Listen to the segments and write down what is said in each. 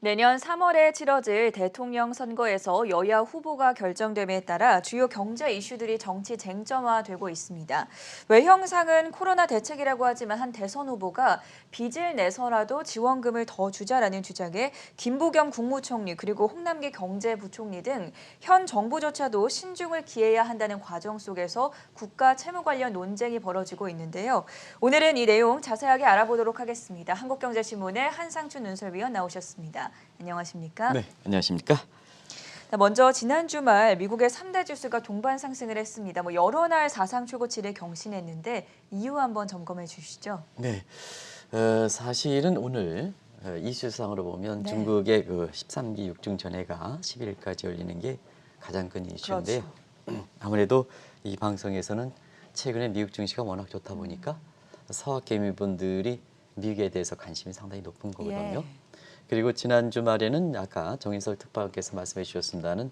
내년 3월에 치러질 대통령 선거에서 여야 후보가 결정됨에 따라 주요 경제 이슈들이 정치 쟁점화되고 있습니다. 외형상은 코로나 대책이라고 하지만 한 대선 후보가 빚을 내서라도 지원금을 더 주자라는 주장에 김부겸 국무총리 그리고 홍남기 경제부총리 등 현 정부조차도 신중을 기해야 한다는 과정 속에서 국가 채무 관련 논쟁이 벌어지고 있는데요. 오늘은 이 내용 자세하게 알아보도록 하겠습니다. 한국경제신문의 한상춘 논설위원 나오셨습니다. 안녕하십니까? 네, 안녕하십니까? 먼저 지난 주말 미국의 3대 지수가 동반 상승을 했습니다. 여러 날 사상 최고치를 경신했는데 이유 한번 점검해 주시죠. 네, 사실은 오늘 이슈상으로 보면 네. 중국의 그 13기 육중전회가 11일까지 열리는 게 가장 큰 이슈인데요. 그렇죠. 아무래도 이 방송에서는 최근에 미국 증시가 워낙 좋다 보니까 서학 개미분들이 미국에 대해서 관심이 상당히 높은 거거든요. 예. 그리고 지난 주말에는 아까 정인설 특파원께서 말씀해 주셨습니다는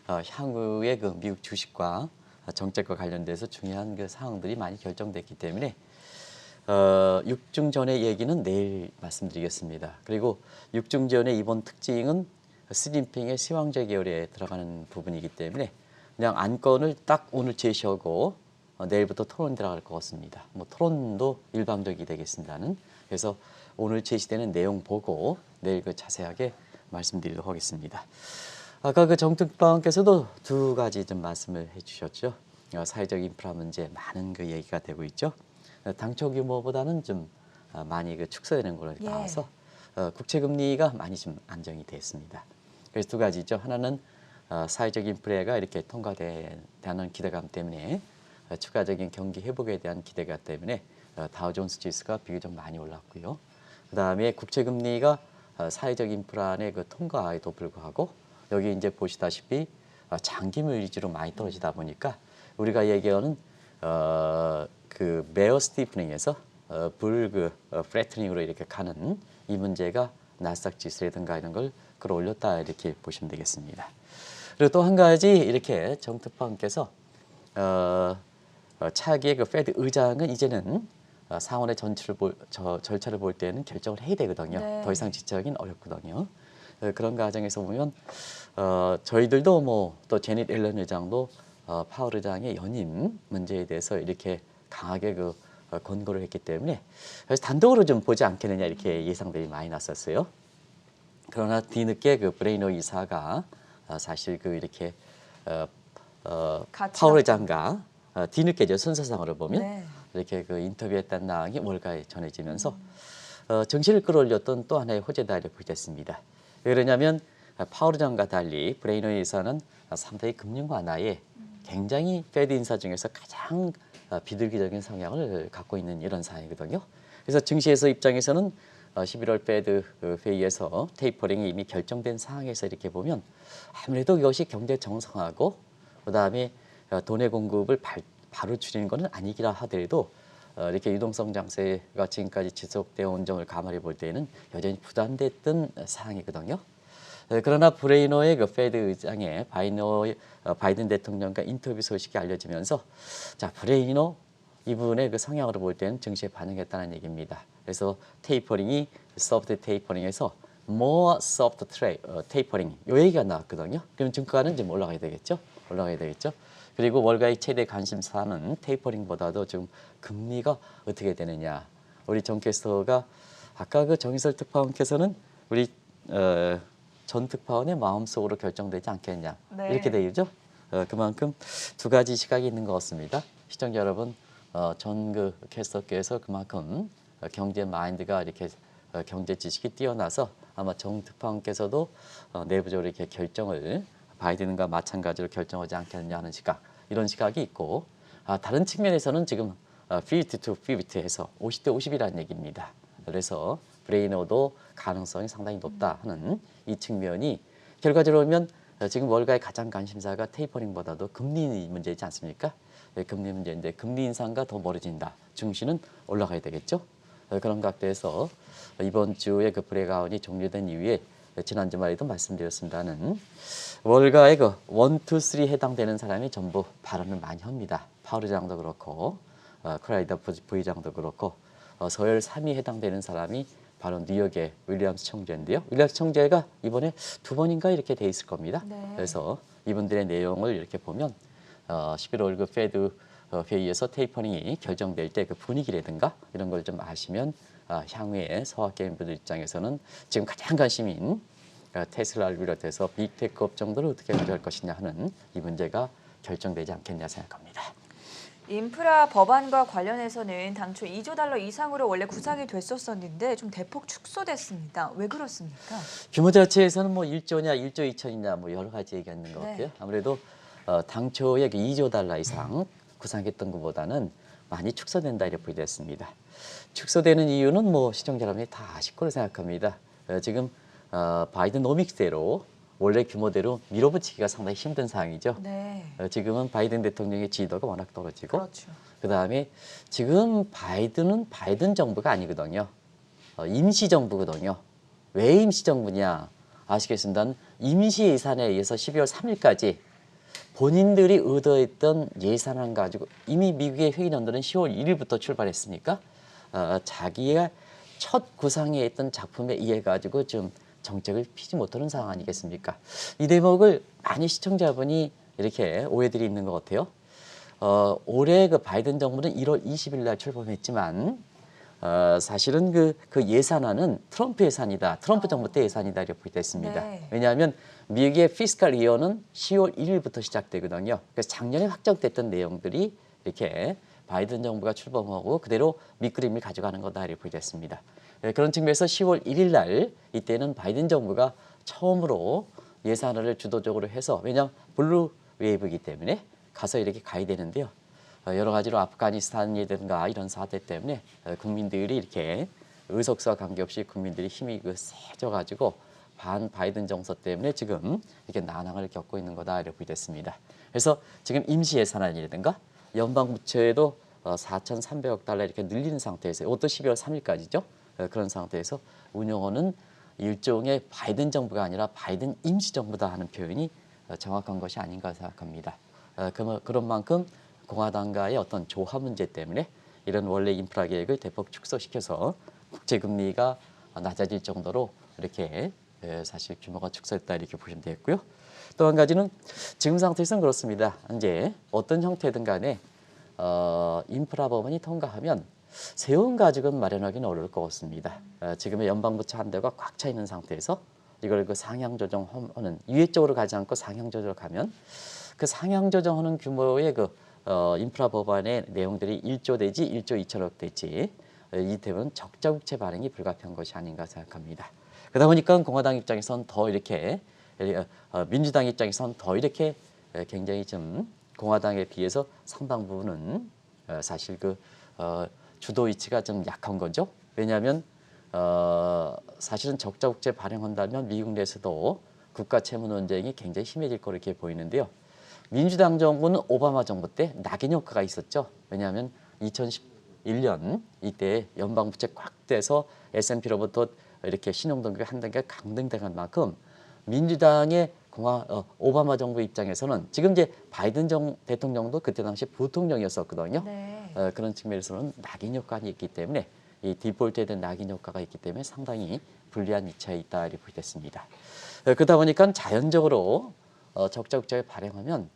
향후의 그 미국 주식과 정책과 관련돼서 중요한 그 사항들이 많이 결정됐기 때문에 육중전의 얘기는 내일 말씀드리겠습니다. 그리고 육중전의 이번 특징은 시진핑의 시황제 계열에 들어가는 부분이기 때문에 그냥 안건을 딱 오늘 제시하고 내일부터 토론 들어갈 것 같습니다. 뭐 토론도 일방적이 되겠습니다는. 그래서 오늘 제시되는 내용 보고 내일 그 자세하게 말씀드리도록 하겠습니다. 아까 그 정특파원께서도 두 가지 좀 말씀을 해주셨죠. 사회적 인프라 문제 많은 그 얘기가 되고 있죠. 당초 규모보다는 좀 많이 그 축소되는 걸로 나와서 국채 금리가 많이 좀 안정이 됐습니다. 그래서 두 가지죠. 하나는 사회적 인프레가 이렇게 통과되는 기대감 때문에 추가적인 경기 회복에 대한 기대감 때문에 다우존스 지수가 비교적 많이 올랐고요. 그다음에 국채 금리가 사회적 인프라의 그 통과에도 불구하고 여기 이제 보시다시피 장기물 위주로 많이 떨어지다 보니까 우리가 얘기하는 그 베어 스티프닝에서 플래트닝으로 이렇게 가는 이 문제가 나스닥 지수라든가 이런 걸 끌어올렸다 이렇게 보시면 되겠습니다. 그리고 또 한 가지 이렇게 정특파원께서 차기의 그 페드 의장은 이제는 상원의 절차를 볼 때는 결정을 해야 되거든요. 네. 더 이상 지체하기는 어렵거든요. 그런 과정에서 보면 저희들도 뭐 또 제닛 옐런 의장도 파월 의장의 연임 문제에 대해서 이렇게 강하게 그 권고를 했기 때문에 그래서 단독으로 좀 보지 않겠느냐 이렇게 예상들이 많이 났었어요. 그러나 뒤늦게 그 브레이너 이사가 사실 그 이렇게 파월 의장과 뒤늦게죠. 순서상으로 보면 네. 이렇게 그 인터뷰했다는 나항이 월가에 전해지면서 정신을 끌어올렸던 또 하나의 호재다리를 보였습니다. 왜 그러냐면 파월 의장과 달리 브레이너 이사는 3대의 금융 완화에 굉장히 페드 인사 중에서 가장 비둘기적인 성향을 갖고 있는 이런 사항이거든요. 그래서 증시에서 입장에서는 11월 페드 회의에서 테이퍼링이 이미 결정된 상황에서 이렇게 보면 아무래도 이것이 경제 정상화하고 그다음에 돈의 공급을 바로 줄이는 것은 아니기라 하더라도 이렇게 유동성 장세가 지금까지 지속되어 온 점을 감안해 볼 때에는 여전히 부담됐던 사항이거든요. 그러나 브레이너의 그 페드 의장의 바이든 대통령과 인터뷰 소식이 알려지면서 자 브레이너 이분의 그 성향으로 볼 때는 증시에 반응했다는 얘기입니다. 그래서 테이퍼링이 소프트 테이퍼링에서 more soft 테이퍼링 이 얘기가 나왔거든요. 그럼 증가는 좀 올라가야 되겠죠? 올라가야 되겠죠? 그리고 월가의 최대 관심사는 테이퍼링보다도 지금 금리가 어떻게 되느냐. 우리 정 캐스터가 아까 그 정인설 특파원께서는 우리 전 특파원의 마음속으로 결정되지 않겠냐. 네. 이렇게 되죠. 그만큼 두 가지 시각이 있는 것 같습니다. 시청자 여러분, 전 그 캐스터께서 그만큼 경제 마인드가 이렇게 경제 지식이 뛰어나서 아마 정 특파원께서도 내부적으로 이렇게 결정을 바이든과 마찬가지로 결정하지 않겠느냐 하는 시각, 이런 시각이 있고 다른 측면에서는 지금 50 to 50해서 50대 50이라는 얘기입니다. 그래서 브레이너도 가능성이 상당히 높다 하는 이 측면이 결과적으로 보면 지금 월가의 가장 관심사가 테이퍼링보다도 금리 문제이지 않습니까? 금리 문제인데 금리 인상과 더 멀어진다. 증시는 올라가야 되겠죠? 그런 각도에서 이번 주에 그 브레이크아웃이 종료된 이후에 지난 주말에도 말씀드렸습니다는 월가의 그 1, 2, 3 해당되는 사람이 전부 발언을 많이 합니다. 파월 의장도 그렇고 크라이더 부의장도 그렇고 서열 3위 해당되는 사람이 바로 뉴욕의 윌리엄스 청재인데요. 윌리엄스 청재가 이번에 2번인가 이렇게 돼 있을 겁니다. 네. 그래서 이분들의 내용을 이렇게 보면 11월 그 페드 회의에서 테이퍼링이 결정될 때 그 분위기라든가 이런 걸 좀 아시면 향후에 서학개인분들 입장에서는 지금 가장 관심인 테슬라를 비롯해서 빅테크 업종들을 어떻게 가져갈 것이냐 하는 이 문제가 결정되지 않겠냐 생각합니다. 인프라 법안과 관련해서는 당초 2조 달러 이상으로 원래 구상이 됐었는데 좀 대폭 축소됐습니다. 왜 그렇습니까? 규모 자체에서는 뭐 1조냐 1조 2천이냐 뭐 여러 가지 얘기가 있는 것 네. 같아요. 아무래도 당초에 그 2조 달러 이상 구상했던 것보다는 많이 축소된다 이렇게 보여졌습니다. 축소되는 이유는 뭐 시청자 여러분이 다 아실 거로 생각합니다. 지금 바이든오믹스대로 원래 규모대로 밀어붙이기가 상당히 힘든 상황이죠. 네. 지금은 바이든 대통령의 지지도가 워낙 떨어지고 그렇죠. 그다음에 지금 바이든은 바이든 정부가 아니거든요. 임시정부거든요. 왜 임시정부냐 아시겠습니다. 임시 예산에 의해서 12월 3일까지 본인들이 의도했던 예산안 가지고 이미 미국의 회의연도는 10월 1일부터 출발했으니까 자기가 첫 구상에 했던 작품에 의해 가지고 좀 정책을 피지 못하는 상황 아니겠습니까? 이 대목을 많이 시청자분이 이렇게 오해들이 있는 것 같아요. 올해 그 바이든 정부는 1월 20일 날 출범했지만 사실은 그 예산안은 트럼프 예산이다. 트럼프 정부 때 예산이다 이렇게 됐습니다. 네. 왜냐하면 미국의 피스칼 이어는 10월 1일부터 시작되거든요. 그래서 작년에 확정됐던 내용들이 이렇게 바이든 정부가 출범하고 그대로 밑그림을 가져가는 거다 이렇게 됐습니다. 그런 측면에서 10월 1일 날 이때는 바이든 정부가 처음으로 예산안을 주도적으로 해서 왜냐하면 블루 웨이브이기 때문에 가서 이렇게 가야 되는데요. 여러 가지로 아프가니스탄이든가 이런 사태 때문에 국민들이 이렇게 의석수와 관계없이 국민들이 힘이 세져가지고 반 바이든 정서 때문에 지금 이렇게 난항을 겪고 있는 거다 이렇게 됐습니다. 그래서 지금 임시 예산안이라든가 연방 부채도 4,300억 달러 이렇게 늘리는 상태에서 이것도 12월 3일까지죠. 그런 상태에서 운영원은 일종의 바이든 정부가 아니라 바이든 임시정부다 하는 표현이 정확한 것이 아닌가 생각합니다. 그런 만큼 공화당과의 어떤 조화 문제 때문에 이런 원래 인프라 계획을 대폭 축소시켜서 국제금리가 낮아질 정도로 이렇게 사실 규모가 축소했다 이렇게 보시면 되겠고요. 또 한 가지는 지금 상태에서는 그렇습니다. 이제 어떤 형태든 간에 인프라 법안이 통과하면 새로운 가죽은 마련하기는 어려울 것 같습니다. 지금의 연방부채 한도가 꽉 차 있는 상태에서 이걸 그 상향 조정하는 유예적으로 가지 않고 상향 조정을 가면 그 상향 조정하는 규모의 그 인프라 법안의 내용들이 1조 되지 1조 2천억 되지 이때는 적자 국채 발행이 불가피한 것이 아닌가 생각합니다. 그러다 보니까 공화당 입장에선 더 이렇게 민주당 입장에선 더 이렇게 굉장히 좀 공화당에 비해서 상당 부분은 사실 그 주도 위치가 좀 약한 거죠. 왜냐하면 사실은 적자 국채 발행한다면 미국 내에서도 국가 채무 논쟁이 굉장히 심해질 거로 이렇게 보이는데요. 민주당 정부는 오바마 정부 때 낙인 효과가 있었죠. 왜냐하면 2011년 이때 연방 부채 꽉 돼서 S&P로부터 이렇게 신용등급이 한 단계 강등당한 만큼 민주당의 오바마 정부 입장에서는 지금 이제 바이든 대통령도 그때 당시 부통령이었었거든요. 네. 그런 측면에서는 낙인 효과가 있기 때문에 이 디폴트에 대한 낙인 효과가 있기 때문에 상당히 불리한 위치에 있다 이렇게 보겠습니다. 그러다 보니까 자연적으로 적자 국채를 발행하면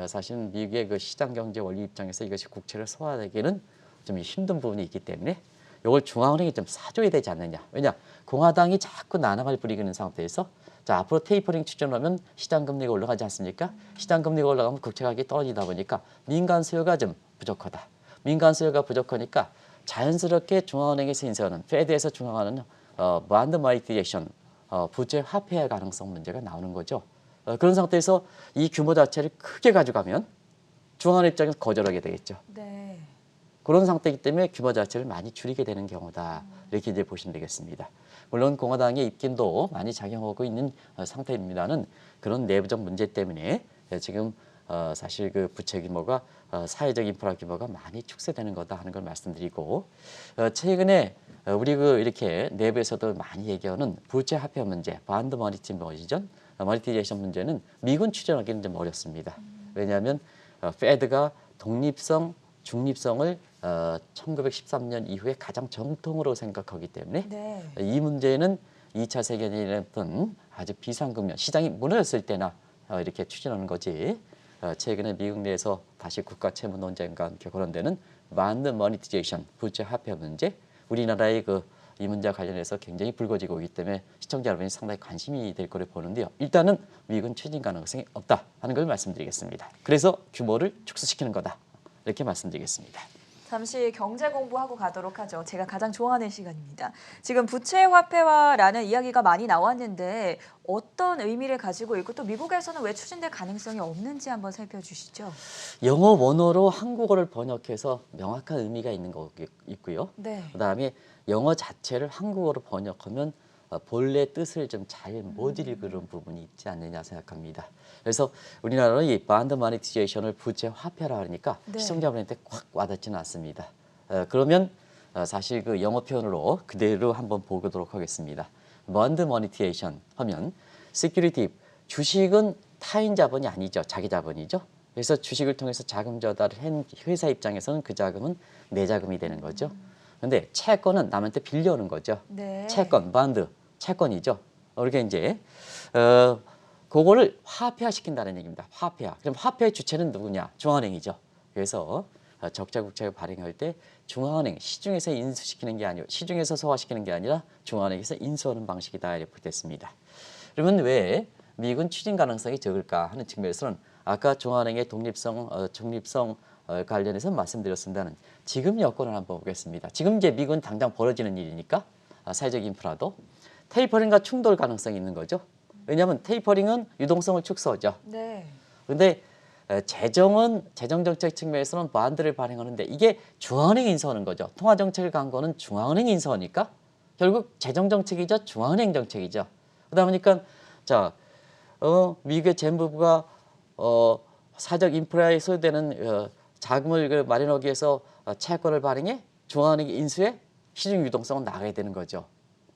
사실은 미국의 그 시장 경제 원리 입장에서 이것이 국채를 소화하기는 좀 힘든 부분이 있기 때문에 이걸 중앙은행이 좀 사줘야 되지 않느냐. 왜냐 공화당이 자꾸 난항을 부리고 있는 상태에서 자 앞으로 테이퍼링 추진하면 시장 금리가 올라가지 않습니까? 시장 금리가 올라가면 국채 가격이 떨어지다 보니까 민간 수요가 좀 부족하다. 민간 수요가 부족하니까 자연스럽게 중앙은행에서 인수하는 페드에서 중앙하는 bond monetization 부채 화폐화 가능성 문제가 나오는 거죠. 그런 상태에서 이 규모 자체를 크게 가져가면 중앙은행 입장에서 거절하게 되겠죠. 네. 그런 상태이기 때문에 규모 자체를 많이 줄이게 되는 경우다. 이렇게 이제 보시면 되겠습니다. 물론 공화당의 입김도 많이 작용하고 있는 상태입니다는 그런 내부적 문제 때문에 지금 사실 그 부채 규모가 사회적 인프라 규모가 많이 축소되는 거다 하는 걸 말씀드리고 최근에 우리 그 이렇게 내부에서도 많이 얘기하는 부채 화폐 문제, 반드 머니티제이션 문제는 미군 추진하기는 좀 어렵습니다. 왜냐하면 페드가 독립성 중립성을 1913년 이후에 가장 정통으로 생각하기 때문에 네. 이 문제는 2차 세계대전이었던 아주 비상국면, 시장이 무너졌을 때나 이렇게 추진하는 거지. 최근에 미국 내에서 다시 국가 채무 논쟁과 함께 거론되는 반드 머니티제이션, 부채 화폐 문제, 우리나라의 이 문제와 관련해서 굉장히 불거지고 있기 때문에 시청자 여러분이 상당히 관심이 될 거를 보는데요. 일단은 미국은 추진 가능성이 없다 하는 걸 말씀드리겠습니다. 그래서 규모를 축소시키는 거다 이렇게 말씀드리겠습니다. 잠시 경제 공부하고 가도록 하죠. 제가 가장 좋아하는 시간입니다. 지금 부채 화폐화라는 이야기가 많이 나왔는데 어떤 의미를 가지고 있고 또 미국에서는 왜 추진될 가능성이 없는지 한번 살펴주시죠. 영어 원어로 한국어를 번역해서 명확한 의미가 있는 거 있고요. 네. 그다음에 영어 자체를 한국어로 번역하면 본래 뜻을 좀 잘 못 읽는 부분이 있지 않느냐 생각합니다. 그래서 우리나라는 이 반드 마니티제이션을 부채 화폐라 하니까 네. 시청자분한테 확 와닿지는 않습니다. 그러면 사실 그 영어 표현으로 그대로 한번 보도록 하겠습니다. 반드 마니티제이션 하면 시큐리티, 주식은 타인 자본이 아니죠. 자기 자본이죠. 그래서 주식을 통해서 자금 조달을 한 회사 입장에서는 그 자금은 내 자금이 되는 거죠. 근데 채권은 남한테 빌려오는 거죠. 네. 채권, 반드, 채권이죠. 그렇게 이제 그거를 화폐화 시킨다는 얘기입니다. 화폐화. 그럼 화폐의 주체는 누구냐? 중앙은행이죠. 그래서 적자 국채를 발행할 때 중앙은행 시중에서 인수시키는 게 아니고 시중에서 소화시키는 게 아니라 중앙은행에서 인수하는 방식이다 이렇게 됐습니다. 그러면 왜 미국은 추진 가능성이 적을까 하는 측면에서는 아까 중앙은행의 독립성, 중립성 관련해서 말씀드렸습니다는 지금 여건을 한번 보겠습니다. 지금 이제 미국은 당장 벌어지는 일이니까 사회적 인프라도 테이퍼링과 충돌 가능성이 있는 거죠. 왜냐하면 테이퍼링은 유동성을 축소하죠. 네. 그런데 재정 정책 측면에서는 반드를 발행하는데 이게 중앙은행이 인수하는 거죠. 통화 정책을 간 거는 중앙은행이 인수하니까 결국 재정 정책이죠. 중앙은행 정책이죠. 그러다 보니까 자 미국의 재무부가 사회적 인프라에 소요되는 자금을 마련하기 위해서 채권을 발행해 중앙은행이 인수해 시중 유동성은 나가야 되는 거죠.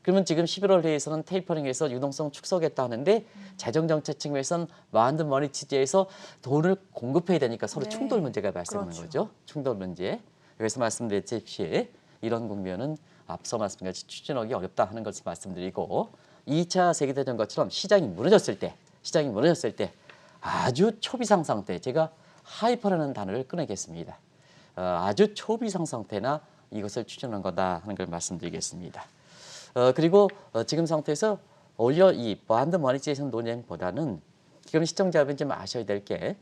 그러면 지금 11월 회의에서는 테이퍼링에서 유동성 축소하겠다 하는데 재정정책 측면에서는 반드 머니티제에서 돈을 공급해야 되니까 서로 네. 충돌 문제가 발생하는 그렇죠. 거죠. 충돌 문제. 그래서 말씀드렸듯이 이런 국면은 앞서 말씀드린 추진하기 어렵다 하는 것을 말씀드리고 2차 세계대전 것처럼 시장이 무너졌을 때 아주 초비상 상태, 제가 하이퍼라는 단어를 꺼내겠습니다. 아주 초비상 상태나 이것을 추진한 거다 하는 걸 말씀드리겠습니다. 그리고 지금 상태에서 오히려 이 반드 머니티제이션 논쟁보다는 지금 시청자분이 좀 아셔야 될 게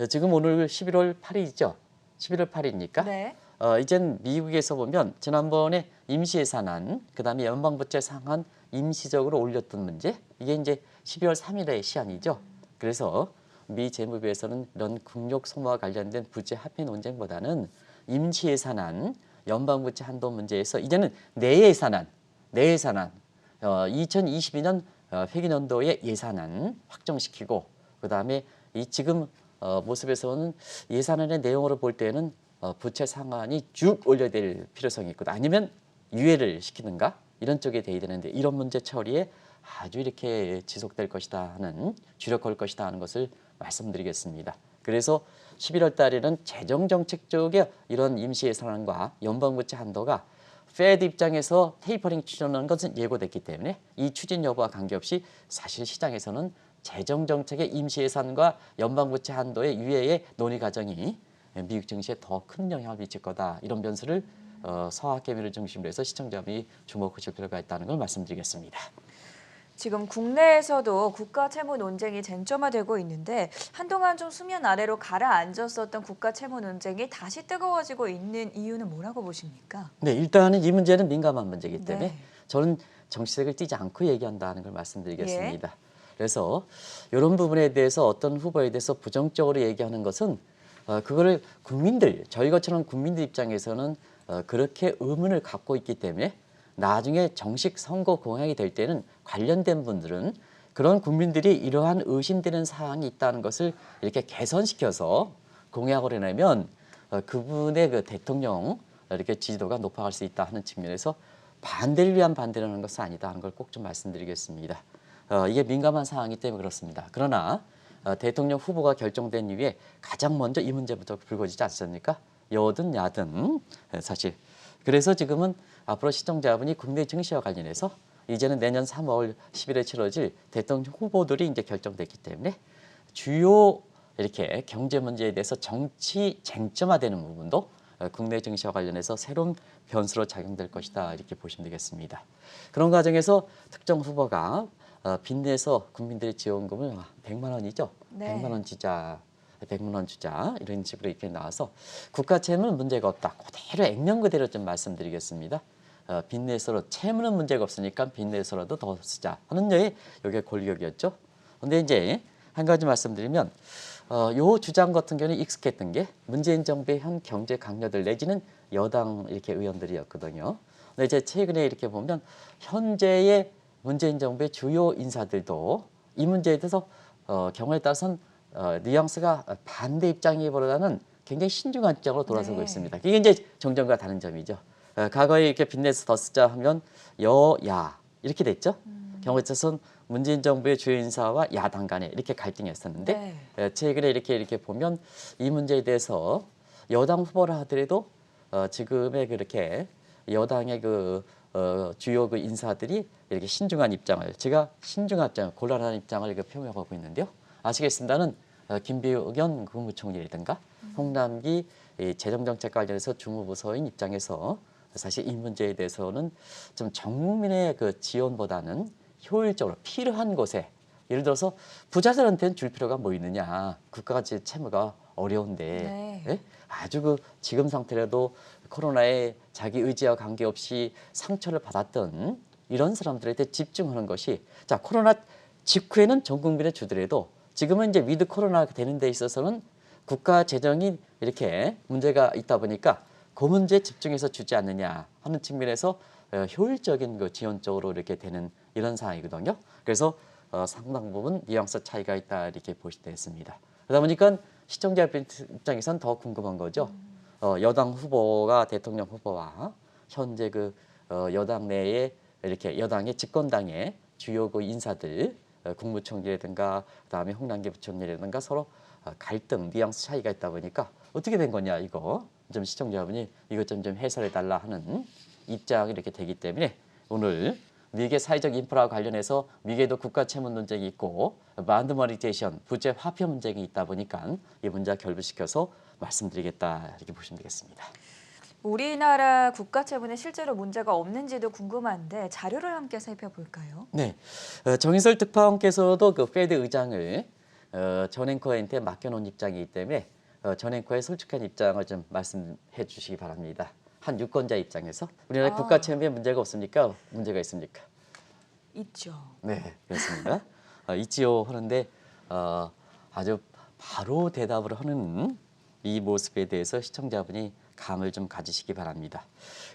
지금 오늘 11월 8일이죠. 11월 8일이니까 네. 이젠 미국에서 보면 지난번에 임시예산안, 그다음에 연방부채 상한 임시적으로 올렸던 문제, 이게 이제 12월 3일의 시한이죠. 그래서 미 재무부에서는 이런 국력 소모와 관련된 부채 화폐 논쟁보다는 임시예산안, 연방부채 한도 문제에서 이제는 내예산안 2022년 회계연도의 예산안 확정시키고 그다음에 이 지금 모습에서는 예산안의 내용으로 볼 때는 부채 상한이 쭉 올려야 될 필요성이 있고 아니면 유예를 시키는가 이런 쪽에 돼야 되는데 이런 문제 처리에 아주 이렇게 지속될 것이다 하는 주력할 것이다 하는 것을 말씀드리겠습니다. 그래서 11월 달에는 재정정책 쪽에 이런 임시예산안과 연방부채 한도가 페드 입장에서 테이퍼링 추진하는 것은 예고됐기 때문에 이 추진 여부와 관계없이 사실 시장에서는 재정정책의 임시예산과 연방부채 한도의 유예의 논의 과정이 미국 증시에 더 큰 영향을 미칠 거다. 이런 변수를 서학개미를 중심으로 해서 시청자분이 주목하실 필요가 있다는 걸 말씀드리겠습니다. 지금 국내에서도 국가 채무 논쟁이 쟁점화되고 있는데 한동안 좀 수면 아래로 가라앉았었던 국가 채무 논쟁이 다시 뜨거워지고 있는 이유는 뭐라고 보십니까? 네, 일단은 이 문제는 민감한 문제이기 때문에 네. 저는 정치색을 띠지 않고 얘기한다는 걸 말씀드리겠습니다. 그래서 이런 부분에 대해서 어떤 후보에 대해서 부정적으로 얘기하는 것은 그거를 저희 것처럼 국민들 입장에서는 그렇게 의문을 갖고 있기 때문에 나중에 정식 선거 공약이 될 때는 관련된 분들은 그런 국민들이 이러한 의심되는 사항이 있다는 것을 이렇게 개선시켜서 공약을 해내면 그분의 그 대통령 이렇게 지지도가 높아갈 수 있다 하는 측면에서 반대를 위한 반대라는 것은 아니다 하는 걸 꼭 좀 말씀드리겠습니다. 이게 민감한 사항이기 때문에 그렇습니다. 그러나 대통령 후보가 결정된 이후에 가장 먼저 이 문제부터 불거지지 않습니까? 여든 야든 사실 그래서 지금은 앞으로 시청자분이 국내 증시와 관련해서 이제는 내년 3월 10일에 치러질 대통령 후보들이 이제 결정됐기 때문에 주요 이렇게 경제 문제에 대해서 정치 쟁점화되는 부분도 국내 증시와 관련해서 새로운 변수로 작용될 것이다 이렇게 보시면 되겠습니다. 그런 과정에서 특정 후보가 빚내서 국민들의 지원금을 100만 원이죠. 네. 100만 원 주자, 100만 원 주자 이런 식으로 이렇게 나와서 국가 채무는 문제가 없다. 그대로 액면 그대로 좀 말씀드리겠습니다. 빚내서로 채무는 문제가 없으니까 빚내서라도 더 쓰자 하는 이게 권력이었죠. 근데 이제 한 가지 말씀드리면 요 주장 같은 경우는 익숙했던 게 문재인 정부의 현 경제 강요들 내지는 여당 이렇게 의원들이었거든요. 근데 이제 최근에 이렇게 보면 현재의 문재인 정부의 주요 인사들도 이 문제에 대해서 경우에 따라서는 뉘앙스가 반대 입장이보다는 굉장히 신중한 입장으로 돌아서고 네. 있습니다. 이게 이제 정전과 다른 점이죠. 과거에 이렇게 빚내서 더 쓰자 하면 여야 이렇게 됐죠. 경우에 따라서는 문재인 정부의 주요 인사와 야당 간에 이렇게 갈등했었는데 네. 최근에 이렇게 보면 이 문제에 대해서 여당 후보라 하더라도 지금의 그렇게 여당의 주요 인사들이 이렇게 신중한 입장을 제가 신중한 입장, 곤란한 입장을 이렇게 표명하고 있는데요. 아시겠습니다는 김병현 국무총리라든가 홍남기 재정정책 관련해서 주무부서인 입장에서 사실 이 문제에 대해서는 좀 전국민의 지원보다는 효율적으로 필요한 곳에 예를 들어서 부자들한테는 줄 필요가 뭐 있느냐. 국가가 채무가 어려운데 네. 예? 아주 지금 상태라도 코로나에 자기 의지와 관계없이 상처를 받았던 이런 사람들한테 집중하는 것이 자 코로나 직후에는 전 국민의 주더라도 지금은 이제 위드 코로나 되는 데 있어서는 국가 재정이 이렇게 문제가 있다 보니까 그 문제에 집중해서 주지 않느냐 하는 측면에서 효율적인 지원 쪽으로 이렇게 되는 이런 상황이거든요. 그래서 상당 부분 뉘앙스 차이가 있다 이렇게 보시면 되겠습니다. 그러다 보니까 시청자 입장에선 더 궁금한 거죠. 여당 후보가 대통령 후보와 현재 여당 내에 이렇게 여당의 집권당의 주요 인사들 국무총리라든가 그다음에 홍남기 부총리라든가 서로 갈등 뉘앙스 차이가 있다 보니까 어떻게 된 거냐 이거 좀 시청자분이 이것 좀 해설해 달라 하는 입장이 이렇게 되기 때문에 오늘 미국의 사회적 인프라와 관련해서 미국에도 국가 채무 논쟁이 있고 만드머니테이션 부채 화폐 문제가 있다 보니까 이 문제 결부시켜서 말씀드리겠다 이렇게 보시면 되겠습니다. 우리나라 국가 채무는 실제로 문제가 없는지도 궁금한데 자료를 함께 살펴볼까요? 네, 정인설 특파원께서도 페드 의장을 전 앵커한테 맡겨놓은 입장이기 때문에 전 앵커의 솔직한 입장을 좀 말씀해 주시기 바랍니다. 한 유권자 입장에서 우리나라 국가 채무에 문제가 없습니까? 문제가 있습니까? 있죠. 네, 그렇습니다. 있지요 하는데 아주 바로 대답을 하는 이 모습에 대해서 시청자분이 감을 좀 가지시기 바랍니다.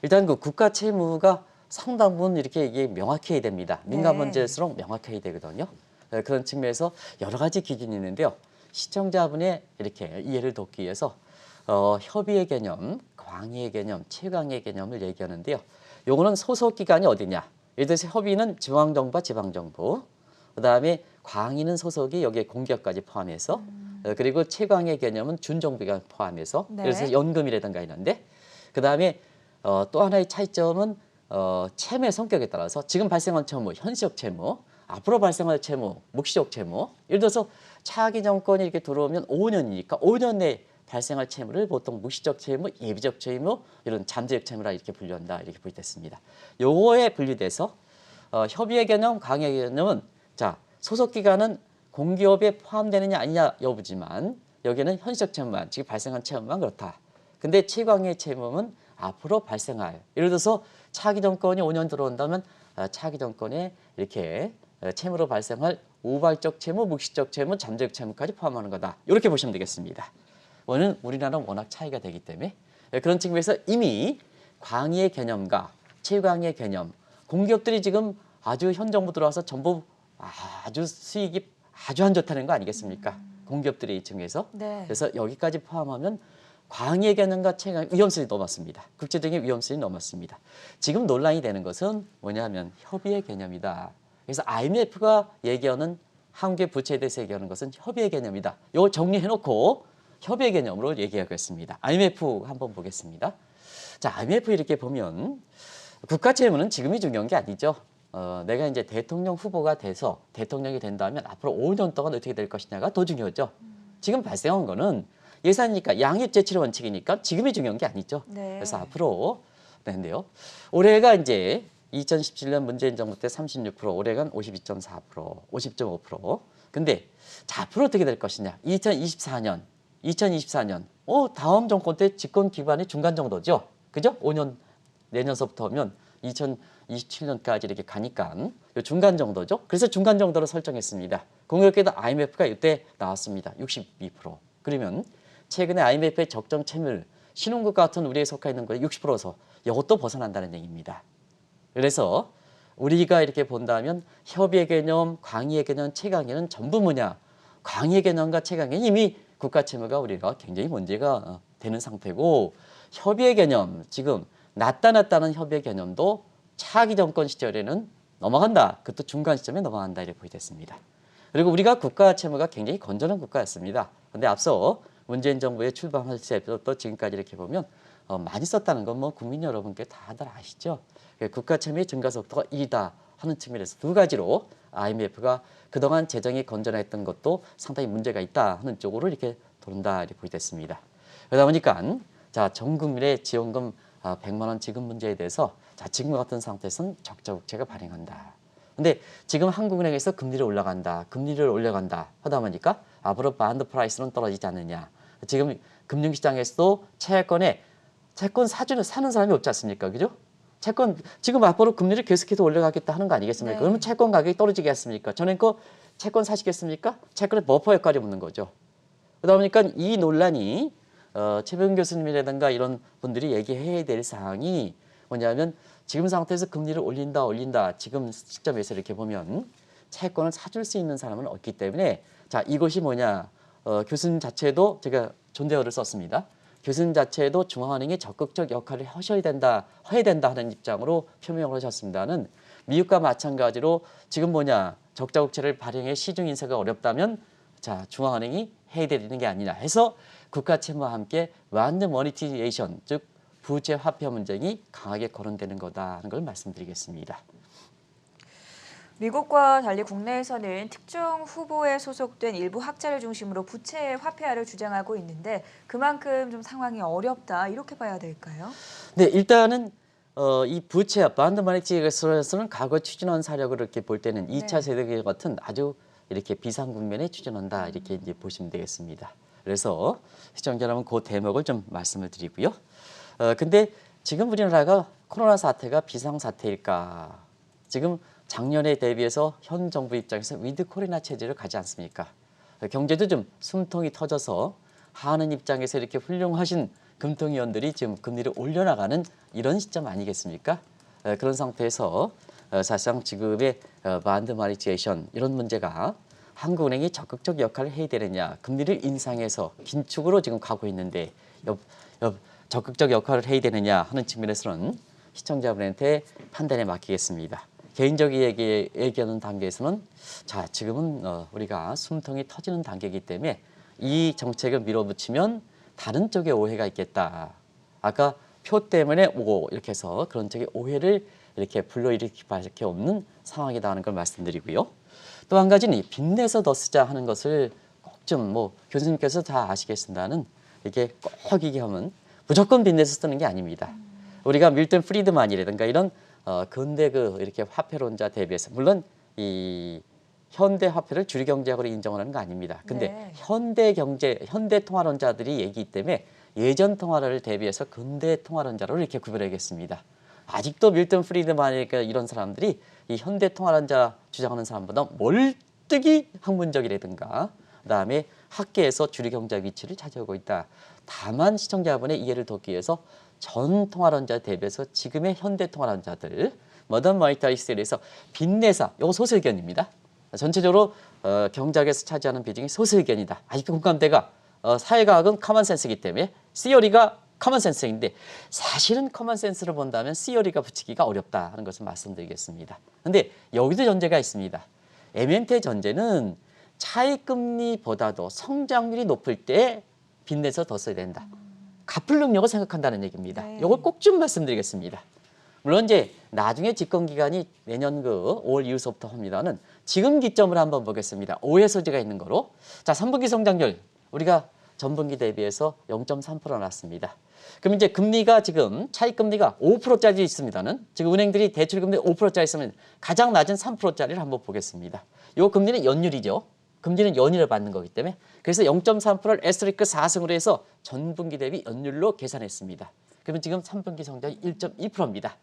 일단 국가 채무가 상당 부분 이렇게 이게 명확해야 됩니다. 민간 네. 문제일수록 명확해야 되거든요. 그런 측면에서 여러 가지 기준이 있는데요. 시청자분의 이렇게 이해를 돕기 위해서 협의의 개념, 광의의 개념, 최강의 개념을 얘기하는데요. 요거는 소속 기관이 어디냐? 예를 들어서 협의는 중앙정부와 지방정부, 그다음에 광의는 소속이 여기에 공기업까지 포함해서 그리고 최강의 개념은 준정부가 포함해서 네. 예를 들어서 연금이라든가 있는데 그다음에 또 하나의 차이점은 채무의 성격에 따라서 지금 발생한 채무, 현시적 채무, 앞으로 발생할 채무, 묵시적 채무 예를 들어서 차기 정권이 이렇게 들어오면 5년이니까 5년 내에 발생할 채무를 보통 묵시적 채무, 예비적 채무, 이런 잠재적 채무라 이렇게 분류한다 이렇게 보겠습니다. 요거에 분류돼서 협의의 개념, 강의 개념은 자 소속 기관은 공기업에 포함되느냐 아니냐 여부지만 여기는 현실적 채무만, 즉 발생한 채무만 그렇다. 근데 최강의 채무는 앞으로 발생할 예를 들어서 차기 정권이 5년 들어온다면 차기 정권에 이렇게 채무로 발생할 우발적 채무, 묵시적 채무, 잠재적 채무까지 포함하는 거다. 이렇게 보시면 되겠습니다. 우리나라는 워낙 차이가 되기 때문에 그런 측면에서 이미 광의의 개념과 최광의의 개념 공기업들이 지금 아주 현 정부 들어와서 전부 아주 수익이 아주 안 좋다는 거 아니겠습니까? 공기업들의 입장에서 네. 그래서 여기까지 포함하면 광의의 개념과 최광의 위험성이 넘었습니다. 국제적인 위험성이 넘었습니다. 지금 논란이 되는 것은 뭐냐면 협의의 개념이다. 그래서 IMF가 얘기하는 한국의 부채에 대해서 얘기하는 것은 협의의 개념이다. 이걸 정리해놓고 협의 개념으로 얘기하겠습니다. IMF 한번 보겠습니다. 자, IMF 이렇게 보면 국가 채무는 지금이 중요한 게 아니죠. 내가 이제 대통령 후보가 돼서 대통령이 된다면 앞으로 5년 동안 어떻게 될 것이냐가 더 중요하죠. 지금 발생한 거는 예산이니까 양입재출의 원칙이니까 지금이 중요한 게 아니죠. 네. 그래서 앞으로 네인데요. 올해가 이제 2017년 문재인 정부 때 36%, 올해간 52.4%, 50.5%. 근데 자, 앞으로 어떻게 될 것이냐? 2024년 다음 정권 때 집권 기간이 중간 정도죠. 그죠? 5년 내년서부터 하면 2027년까지 이렇게 가니까 요 중간 정도죠. 그래서 중간 정도로 설정했습니다. 공교롭게도 IMF가 이때 나왔습니다. 62%. 그러면 최근에 IMF의 적정 채물 신흥국가 같은 우리에 속해 있는 거에 60%서 이것도 벗어난다는 얘기입니다. 그래서 우리가 이렇게 본다면 협의의 개념, 광의의 개념, 최강의는 전부 뭐냐? 광의의 개념과 최강의는 이미 국가 채무가 우리가 굉장히 문제가 되는 상태고 협의의 개념, 지금 낮다는 협의의 개념도 차기 정권 시절에는 넘어간다. 그것도 중간 시점에 넘어간다 이렇게 보여졌습니다. 그리고 우리가 국가 채무가 굉장히 건전한 국가였습니다. 그런데 앞서 문재인 정부의 출범할 때부터 지금까지 이렇게 보면 많이 썼다는 건 뭐 국민 여러분께 다들 아시죠? 국가 채무의 증가 속도가 2다 하는 측면에서 두 가지로 IMF가 그동안 재정이 건전했던 것도 상당히 문제가 있다 하는 쪽으로 이렇게 돈다 이렇게 보여졌습니다. 그러다 보니까 자, 전 국민의 지원금 100만 원 지급 문제에 대해서 자, 지금과 같은 상태에서는 적자 국채가 발행한다. 근데 지금 한국은행에서 금리를 올려간다 하다 보니까 앞으로 반드 프라이스는 떨어지지 않느냐. 지금 금융시장에서도 채권 사는 사람이 없지 않습니까? 그죠? 채권 지금 앞으로 금리를 계속해서 올려가겠다 하는 거 아니겠습니까? 네. 그러면 채권 가격이 떨어지겠습니까? 저는 채권 사시겠습니까? 채권의 버퍼 역할이 없는 거죠. 그러다 보니까 이 논란이 최병 교수님이라든가 이런 분들이 얘기해야 될 사항이 뭐냐면 지금 상태에서 금리를 올린다. 지금 시점에서 이렇게 보면 채권을 사줄 수 있는 사람은 없기 때문에 자, 이것이 뭐냐. 교수님 자체도 제가 존대어를 썼습니다. 교수님 자체도 중앙은행이 적극적 역할을 해야 된다 하는 입장으로 표명을 하셨습니다는 미국과 마찬가지로 지금 뭐냐. 적자 국채를 발행해 시중 인사가 어렵다면 자, 중앙은행이 해야 되는 게 아니라 해서 국가 채무와 함께 완전 모니티제이션 즉 부채 화폐 문쟁이 강하게 거론되는 거다 하는 걸 말씀드리겠습니다. 미국과 달리 국내에서는 특정 후보에 소속된 일부 학자를 중심으로 부채 화폐화를 주장하고 있는데 그만큼 좀 상황이 어렵다 이렇게 봐야 될까요? 네, 일단은 이 부채 반드 마니티에서는 과거 추진한 사력을 이렇게 볼 때는 2차 세대기 같은 아주 이렇게 비상 국면에 추진한다 이렇게 이제 보시면 되겠습니다. 그래서 시청자 여러분 그 대목을 좀 말씀을 드리고요. 근데 지금 우리나라가 코로나 사태가 비상 사태일까? 지금 작년에 대비해서 현 정부 입장에서 위드 코로나 체제를 가지 않습니까? 경제도 좀 숨통이 터져서 하는 입장에서 이렇게 훌륭하신 금통위원들이 지금 금리를 올려나가는 이런 시점 아니겠습니까? 그런 상태에서 사실상 지금의 반드 마니티제이션 이런 문제가 한국은행이 적극적 역할을 해야 되느냐, 금리를 인상해서 긴축으로 지금 가고 있는데 적극적 역할을 해야 되느냐 하는 측면에서는 시청자분한테 판단에 맡기겠습니다. 개인적인 얘기하는 단계에서는 자, 지금은 우리가 숨통이 터지는 단계이기 때문에 이 정책을 밀어붙이면 다른 쪽에 오해가 있겠다. 아까 표 때문에 오고 이렇게 해서 그런 쪽에 오해를 이렇게 불러일으킬 수밖에 없는 상황이다 하는 걸 말씀드리고요. 또 한 가지는 빚내서 더 쓰자 하는 것을 꼭 좀 교수님께서 다 아시겠습니다는 이게 꼭 이게 하면 무조건 빚내서 쓰는 게 아닙니다. 우리가 밀턴 프리드만이라든가 이런 근대 이렇게 화폐론자 대비해서 물론 이 현대 화폐를 주류 경제학으로 인정하는 거 아닙니다. 근데 현대 통화론자들이 얘기이기 때문에 예전 통화를 대비해서 근대 통화론자로 이렇게 구별하겠습니다. 아직도 밀턴 프리드만이니까 이런 사람들이 이 현대 통화론자 주장하는 사람보다 멀찍이 학문적이라든가 그다음에 학계에서 주류 경제학 위치를 차지하고 있다. 다만 시청자분의 이해를 돕기 위해서 전 통화론자 대비해서 지금의 현대 통화론자들 모던 모니터리스트에 대해서 빚내사 이거 소수의견입니다. 전체적으로 경제학에서 차지하는 비중이 소수의견이다. 아직도 공감대가 사회과학은 커먼센스이기 때문에 시어리가 커먼센스인데 사실은 커먼센스를 본다면 시어리가 붙이기가 어렵다 하는 것을 말씀드리겠습니다. 그런데 여기도 전제가 있습니다. MMT의 전제는 차익금리보다도 성장률이 높을 때 빚내서 더 써야 된다. 갚을 능력을 생각한다는 얘기입니다. 네. 이걸 꼭 좀 말씀드리겠습니다. 물론 이제 나중에 집권 기간이 내년 그 5월 이후서부터 합니다는 지금 기점을 한번 보겠습니다. 오해 소지가 있는 거로. 자, 3분기 성장률 우리가 전분기 대비해서 0.3% 났습니다. 그럼 이제 금리가 지금 차익 금리가 5%짜리 있습니다는 지금 은행들이 대출 금리 5%짜리 있으면 가장 낮은 3%짜리를 한번 보겠습니다. 이 금리는 연율이죠. 금리는 연율을 받는 거기 때문에 그래서 0.3%를 에스테리크 4승으로 해서 전분기 대비 연율로 계산했습니다. 그러면 지금 3분기 성장이 1.2%입니다.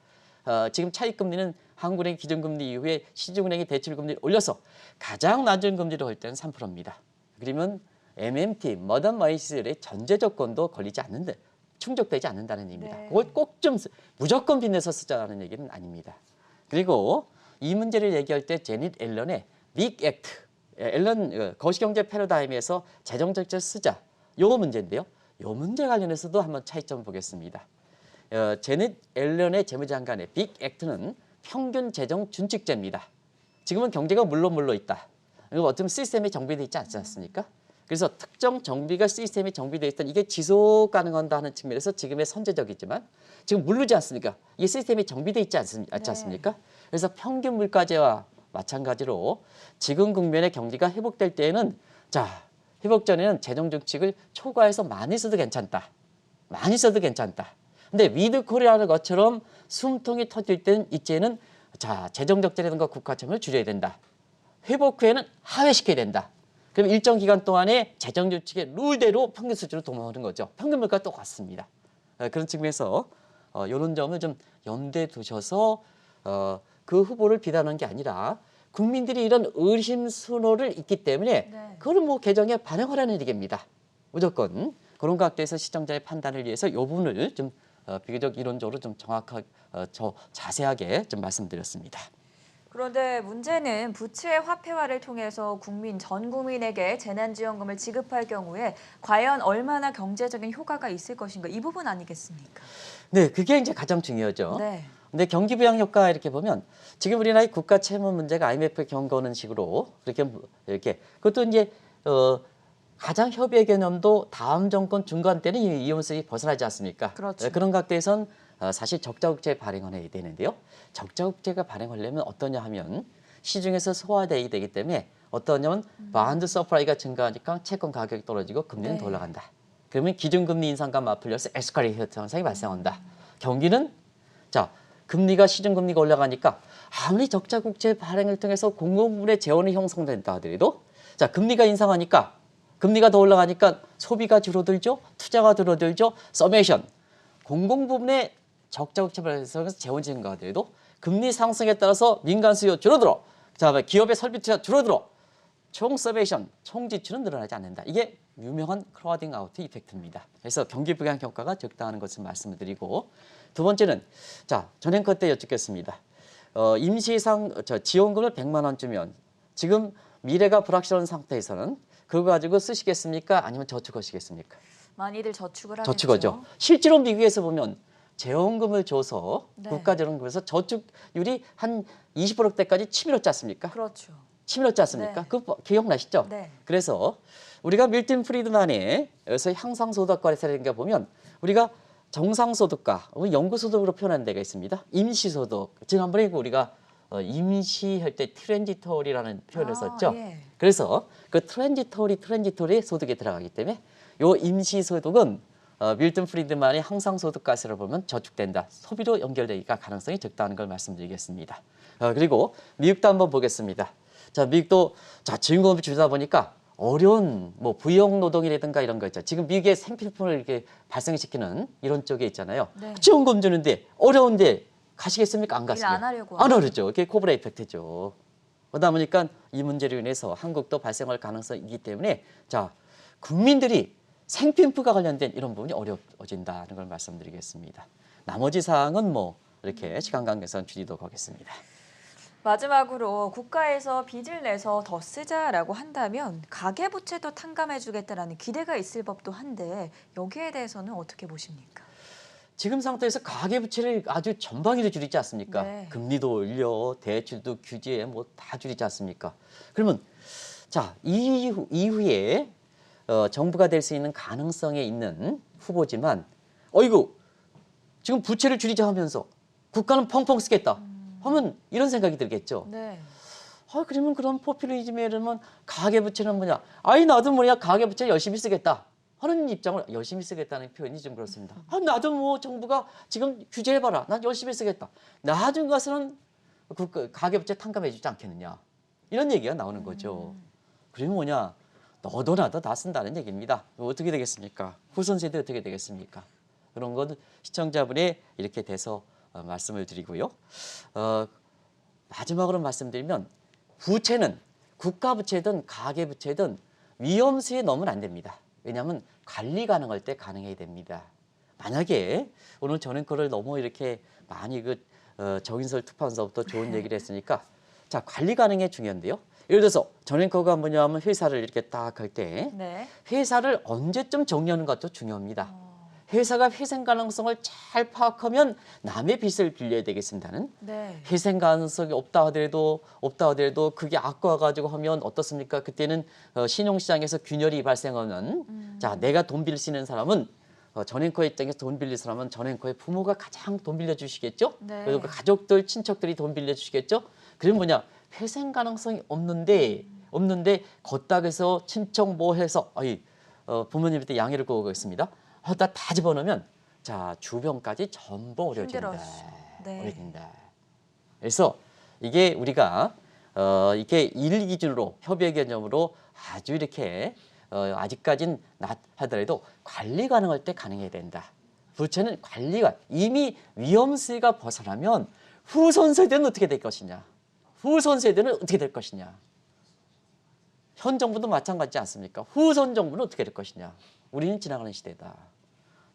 지금 차익금리는 한국은행이 기준금리 이후에 시중은행이 대출금리를 올려서 가장 낮은 금리로 할 때는 3%입니다. 그러면 MMT, 머던 마이스의 전제 조건도 걸리지 않는데 충족되지 않는다는 얘기입니다. 네. 그걸 꼭 좀 무조건 빚내서 쓰자는 얘기는 아닙니다. 그리고 이 문제를 얘기할 때 제닛 앨런의 빅 액트, 앨런 거시경제 패러다임에서 재정정책 쓰자 요거 문제인데요. 요 문제 관련해서도 한번 차이점 보겠습니다. 제닛 앨런의 재무장관의 빅 액트는 평균 재정 준칙제입니다. 지금은 경제가 물로 있다. 이거 어쩌면 시스템이 정비되어 있지 않지 않습니까? 그래서 특정 정비가 시스템이 정비되어 있던 이게 지속 가능한다 하는 측면에서 지금의 선제적이지만 지금 물르지 않습니까? 이게 시스템이 정비되어 있지 않습니까? 그래서 평균 물가제와 마찬가지로 지금 국면의 경기가 회복될 때에는 자 회복 전에는 재정 정책을 초과해서 많이 써도 괜찮다. 많이 써도 괜찮다. 근데 위드 코리아는 것처럼 숨통이 터질 때는 이제는 자 재정 적자라든가 국가채무를 줄여야 된다. 회복 후에는 하회시켜야 된다. 그럼 일정 기간 동안에 재정 정책의 룰대로 평균 수준으로 도모하는 거죠. 평균 물가 똑같습니다. 그런 측면에서 이런 점을 좀 염두에 두셔서 그 후보를 비난하는 게 아니라 국민들이 이런 의심순호를 있기 때문에 네. 그걸 뭐 개정에 반영하라는 얘기입니다. 무조건 그런 각도에서 시청자의 판단을 위해서 이 부분을 좀 비교적 이론적으로 좀 정확하게 자세하게 좀 말씀드렸습니다. 그런데 문제는 부채 화폐화를 통해서 전 국민에게 재난지원금을 지급할 경우에 과연 얼마나 경제적인 효과가 있을 것인가 이 부분 아니겠습니까? 네, 그게 이제 가장 중요하죠. 네. 근데 경기 부양 효과 이렇게 보면 지금 우리나라의 국가 채무 문제가 IMF 경고하는 식으로 이렇게 그것도 이제 가장 협의의 개념도 다음 정권 중간 때는 이 이혼수익이 벗어나지 않습니까? 그렇죠. 그런 각도에선 사실 적자국채 발행을 해야 되는데요. 적자국채가 발행하려면 어떠냐 하면 시중에서 소화되게 되기 때문에 어떠냐면 바운드 서프라이가 증가하니까 채권 가격이 떨어지고 금리는 네. 더 올라간다. 그러면 기준금리 인상과 맞풀려서 에스컬레이터 현상이 발생한다. 경기는 자 금리가 시중금리가 올라가니까 아무리 적자국채 발행을 통해서 공공부문의 재원이 형성된다 하더라도 자 금리가 인상하니까 금리가 더 올라가니까 소비가 줄어들죠. 투자가 줄어들죠. 서메이션 공공부문의 적자국채 발행에서 재원 증가하더라도 금리 상승에 따라서 민간 수요 줄어들어. 그다음에 기업의 설비 투자 줄어들어. 총 서베이션, 총 지출은 늘어나지 않는다. 이게 유명한 크로우딩 아웃 이펙트입니다. 그래서 경기 부양 효과가 적다는 것을 말씀을 드리고 두 번째는 자 전행커 때 여쭙겠습니다. 임시상 지원금을 100만 원 주면 지금 미래가 불확실한 상태에서는 그거 가지고 쓰시겠습니까? 아니면 저축하시겠습니까? 많이들 저축을 하겠죠. 저축하죠. 실제로 미국에서 보면 재원금을 줘서 네. 국가재원금에서 저축률이 한 20%대까지 치밀었지 않습니까? 그렇죠. 치밀었지 않습니까? 네. 그거 기억나시죠? 네. 그래서 우리가 밀튼 프리드만의 여기서 향상소득과를 보면 우리가 정상소득과 영구소득으로 표현하는 데가 있습니다. 임시소득. 지난번에 우리가 임시할 때 트랜지터리라는 표현을 썼죠. 예. 그래서 그 트랜지터리 소득에 들어가기 때문에 요 임시소득은 밀튼 프리드만의 항상소득가세를 보면 저축된다. 소비로 연결되기가 가능성이 적다는 걸 말씀드리겠습니다. 그리고 미국도 한번 보겠습니다. 자, 미국도 자 지원금을 주다 보니까 어려운 뭐 부역 노동이라든가 이런 거 있죠. 지금 미국의 생필품을 이렇게 발생시키는 이런 쪽에 있잖아요. 네. 지원금 주는데 어려운데 가시겠습니까? 안 일 가시죠. 안 하려고 안 하죠. 그게 코브라 이펙트죠. 그러다 보니까 이 문제로 인해서 한국도 발생할 가능성이 있기 때문에 자 국민들이 생필품과 관련된 이런 부분이 어려워진다는 걸 말씀드리겠습니다. 나머지 사항은 뭐 이렇게 시간 관계상 줄이도록 하겠습니다. 마지막으로 국가에서 빚을 내서 더 쓰자라고 한다면 가계부채도 탕감해주겠다라는 기대가 있을 법도 한데 여기에 대해서는 어떻게 보십니까? 지금 상태에서 가계부채를 아주 전방위로 줄이지 않습니까? 네. 금리도 올려, 대출도 규제 뭐 다 줄이지 않습니까? 그러면 자 이후에 정부가 될 수 있는 가능성에 있는 후보지만 어이구 지금 부채를 줄이자 하면서 국가는 펑펑 쓰겠다 하면 이런 생각이 들겠죠. 네. 그러면 그런 포퓰리즘에 이르면 가계부채는 뭐냐? 아이 나도 뭐냐 가계부채 열심히 쓰겠다 하는 입장을 열심히 쓰겠다는 표현이 좀 그렇습니다. 나도 뭐 정부가 지금 규제해봐라. 난 열심히 쓰겠다. 나중 가서는 가계부채 탕감해주지 않겠느냐. 이런 얘기가 나오는 거죠. 그러면 뭐냐? 너도 나도 다 쓴다는 얘기입니다. 어떻게 되겠습니까? 후손 세대 어떻게 되겠습니까? 그런 건 시청자분이 이렇게 돼서 말씀을 드리고요. 마지막으로 말씀드리면 부채는 국가부채든 가계부채든 위험수에 넣으면 안 됩니다. 왜냐하면 관리 가능할 때 가능해야 됩니다. 만약에 오늘 전앵커를 너무 이렇게 많이 정인설 특파원서부터 좋은 얘기를 했으니까 자 관리 가능해 중요한데요. 예를 들어서 전앵커가 뭐냐면 회사를 이렇게 딱 할 때 네. 회사를 언제쯤 정리하는 것도 중요합니다. 회사가 회생 가능성을 잘 파악하면 남의 빚을 빌려야 되겠습니다는 네. 회생 가능성이 없다 하더라도 그게 악화가지고 하면 어떻습니까? 그때는 신용시장에서 균열이 발생하는 자 내가 돈 빌릴 수 있는 사람은 전앵커의 입장에서 돈 빌릴 사람은 전앵커의 부모가 가장 돈 빌려주시겠죠? 네. 그리고 그 가족들 친척들이 돈 빌려주시겠죠? 그럼 뭐냐 회생 가능성이 없는데 걷다해서 친척 뭐 해서 부모님한테 양해를 구하겠습니다. 하다 다 집어넣으면 자 주변까지 전부 어려워진다. 네. 어려진다. 그래서 이게 우리가 이게 일 기준으로 협의 개념으로 아주 이렇게 아직까진 낮 하더라도 관리 가능할 때 가능해야 된다. 부채는 관리가 이미 위험수위가 벗어나면 후손 세대는 어떻게 될 것이냐. 후손 세대는 어떻게 될 것이냐. 현 정부도 마찬가지지 않습니까? 후손 정부는 어떻게 될 것이냐. 우리는 지나가는 시대다.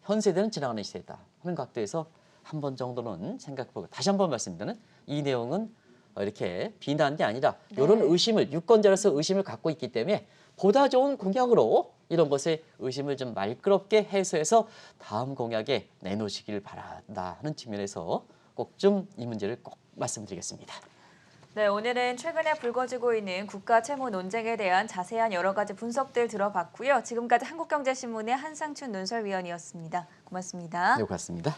현 세대는 지나가는 시대다 하는 각도에서 한 번 정도는 생각해보고 다시 한 번 말씀드리면 이 내용은 이렇게 비난이 아니라 이런 의심을 유권자로서 의심을 갖고 있기 때문에 보다 좋은 공약으로 이런 것에 의심을 좀 말끄럽게 해소해서 다음 공약에 내놓으시길 바란다 하는 측면에서 꼭 좀 이 문제를 꼭 말씀드리겠습니다. 네, 오늘은 최근에 불거지고 있는 국가 채무 논쟁에 대한 자세한 여러 가지 분석들 들어봤고요. 지금까지 한국경제신문의 한상춘 논설위원이었습니다. 고맙습니다. 네, 고맙습니다.